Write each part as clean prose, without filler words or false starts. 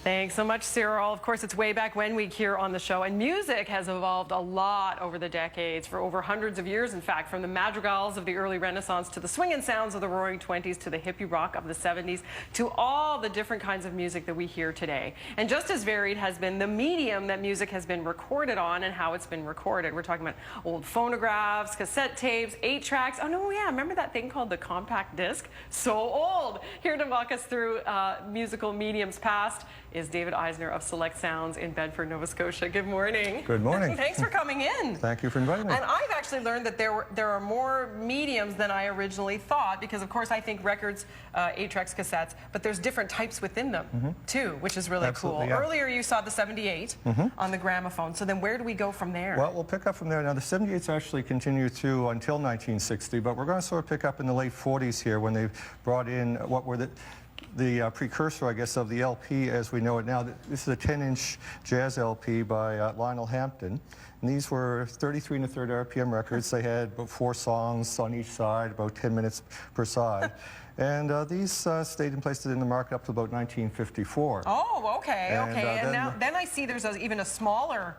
Thanks so much, Cyril. Of course, it's Way Back When week here on the show, and music has evolved a lot over the decades, for over hundreds of years, in fact, from the madrigals of the early Renaissance to the swinging sounds of the Roaring '20s to the hippie rock of the '70s to all the different kinds of music that we hear today. And just as varied has been the medium that music has been recorded on and how it's been recorded. We're talking about old phonographs, cassette tapes, 8-tracks. Oh, no, yeah, remember that thing called the compact disc? So old. Here to walk us through musical mediums past is David Eisner of Select Sounds in Bedford, Nova Scotia. Good morning. Good morning. Thanks for coming in. Thank you for inviting me. And I've actually learned that there are more mediums than I originally thought, because of course I think records, 8-tracks, cassettes, but there's different types within them too, which is really Absolutely, cool. yeah. Earlier you saw the 78 on the gramophone, so then where do we go from there? Well, we'll pick up from there. Now, the 78s actually continue through until 1960, but we're going to sort of pick up in the late 40s here when they brought in what were the precursor, I guess, of the LP as we know it now. This is a 10-inch jazz LP by Lionel Hampton. And these were 33 1/3 RPM records. They had about 4 songs on each side, about 10 minutes per side. And these stayed in place in the market up to about 1954. Oh, okay, And, okay. And then I see there's even a smaller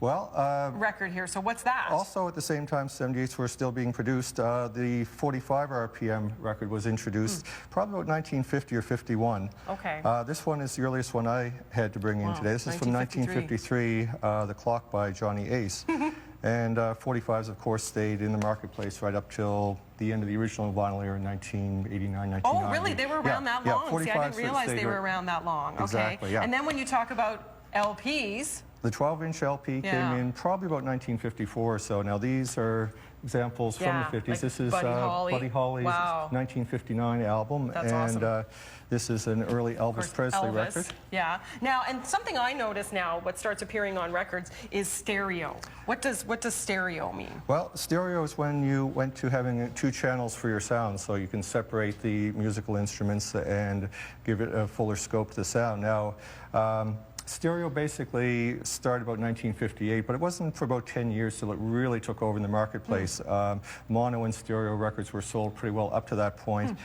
record here. So what's that? Also, at the same time 78s were still being produced, the 45 RPM record was introduced probably about 1950 or 51. Okay. This one is the earliest one I had to bring in today. This is from 1953, The Clock by Johnny Ace. And 45s, of course, stayed in the marketplace right up till the end of the original vinyl era in 1989, 1990. Oh, really? They were around that long? See, I didn't realize they were around that long. Okay. Exactly, yeah. And then when you talk about LPs... The 12-inch LP came in probably about 1954 or so. Now, these are examples from the 50s. Like this is Buddy Holly's 1959 album. That's awesome. This is an early Elvis Presley record. Yeah. Now, and something I notice now, what starts appearing on records, is stereo. What does stereo mean? Well, stereo is when you went to having 2 channels for your sound, so you can separate the musical instruments and give it a fuller scope to the sound. Now, stereo basically started about 1958, but it wasn't for about 10 years till it really took over in the marketplace. Mono and stereo records were sold pretty well up to that point.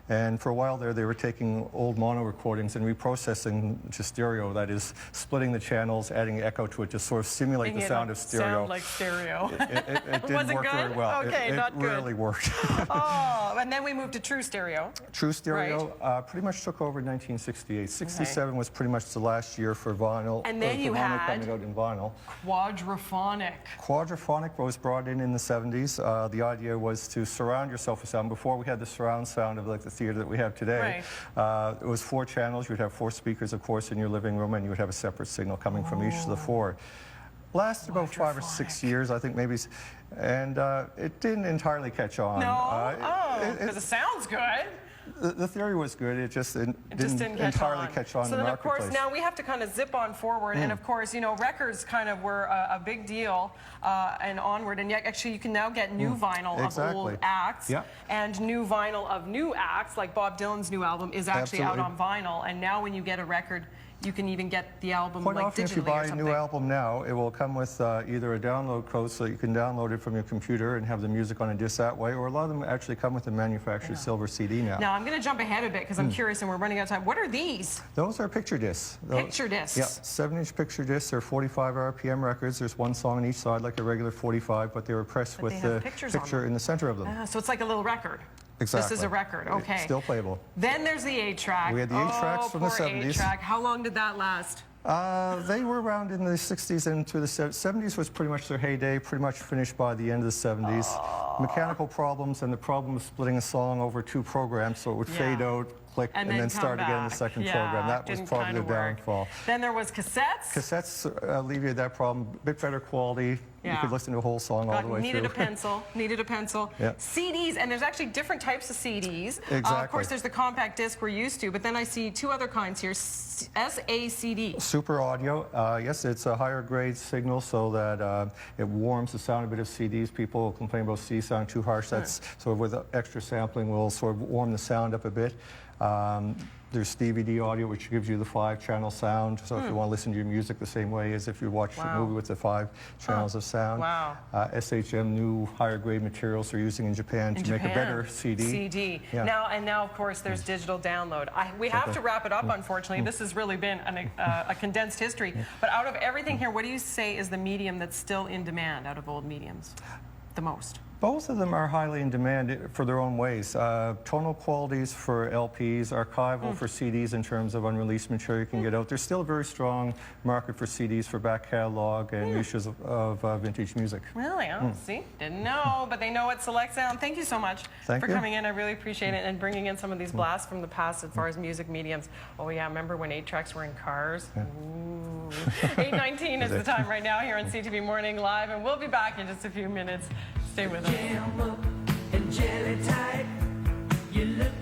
And for a while there, they were taking old mono recordings and reprocessing to stereo, that is, splitting the channels, adding echo to it to sort of simulate the sound of stereo. Sound like stereo. It didn't work very well. Okay, it rarely worked. Oh, and then we moved to true stereo. True stereo pretty much took over in 1968. 67 was pretty much the last year for vinyl. And then you had coming out in vinyl. Quadraphonic. Quadraphonic was brought in the 70s. The idea was to surround yourself with sound. Before we had the surround sound of like the theater that we have today. It was 4 channels. You would have 4 speakers, of course, in your living room, and you would have a separate signal coming from each of the 4. Lasted about 5 or 6 years, I think, maybe, and it didn't entirely catch on. No, because it sounds good. The theory was good, it just didn't entirely catch on so in the then, of course, marketplace. now we have to kind of zip on forward, and of course, you know, records kind of were a big deal and onward, and yet actually you can now get new vinyl of old acts and new vinyl of new acts, like Bob Dylan's new album is actually out on vinyl, and now when you get a record, you can even get the album Quite like often, digitally if you buy or something. a new album now, it will come with either a download code so you can download it from your computer and have the music on a disc that way, or a lot of them actually come with a manufactured silver CD now. Now, I'm going to jump ahead a bit because I'm curious and we're running out of time. What are these? Those are picture discs. Picture discs? Yeah, 7-inch picture discs. They're 45 RPM records. There's 1 song on each side like a regular 45, but they were pressed with the picture in the center of them. So it's like a little record. Exactly. This is a record, okay. It's still playable. Then there's the 8-track. We had the 8-tracks from the 70s. 8-track. How long did that last? They were around in the 60s and through the 70s was pretty much their heyday, pretty much finished by the end of the 70s. Mechanical problems and the problem of splitting a song over 2 programs, so it would fade out, click, and then start again in the second program. That was probably the downfall. Then there was cassettes. Cassettes alleviated that problem, a bit better quality. You could listen to a whole song all the way through. Needed a pencil, needed a pencil. CDs, and there's actually different types of CDs. Exactly. Of course, there's the compact disc we're used to, but then I see 2 other kinds here, SACD. Super audio. Yes, it's a higher grade signal so that it warms the sound a bit of CDs. People complain about CD sound too harsh. That's sort of with extra sampling will sort of warm the sound up a bit. There's DVD audio, which gives you the 5-channel sound. So if you want to listen to your music the same way as if you watch a movie with the 5 channels of sound. Wow. SHM, new higher grade materials they're using in Japan to make a better CD. Yeah. Now, of course, there's digital download. We have to wrap it up, unfortunately. This has really been a condensed history. But out of everything here, what do you say is the medium that's still in demand out of old mediums the most? Both of them are highly in demand for their own ways. Tonal qualities for LPs, archival for CDs in terms of unreleased material you can get out. There's still a very strong market for CDs for back catalog and issues of vintage music. Really? Oh, see? Didn't know, but they know at Select Sound. Thank you so much for coming in. I really appreciate it, and bringing in some of these blasts from the past as far as music mediums. Oh yeah, remember when 8-tracks were in cars? Ooh. 8:19 is the time right now here on CTV Morning Live, and we'll be back in just a few minutes. Stay with us. Jam up and jelly type. You look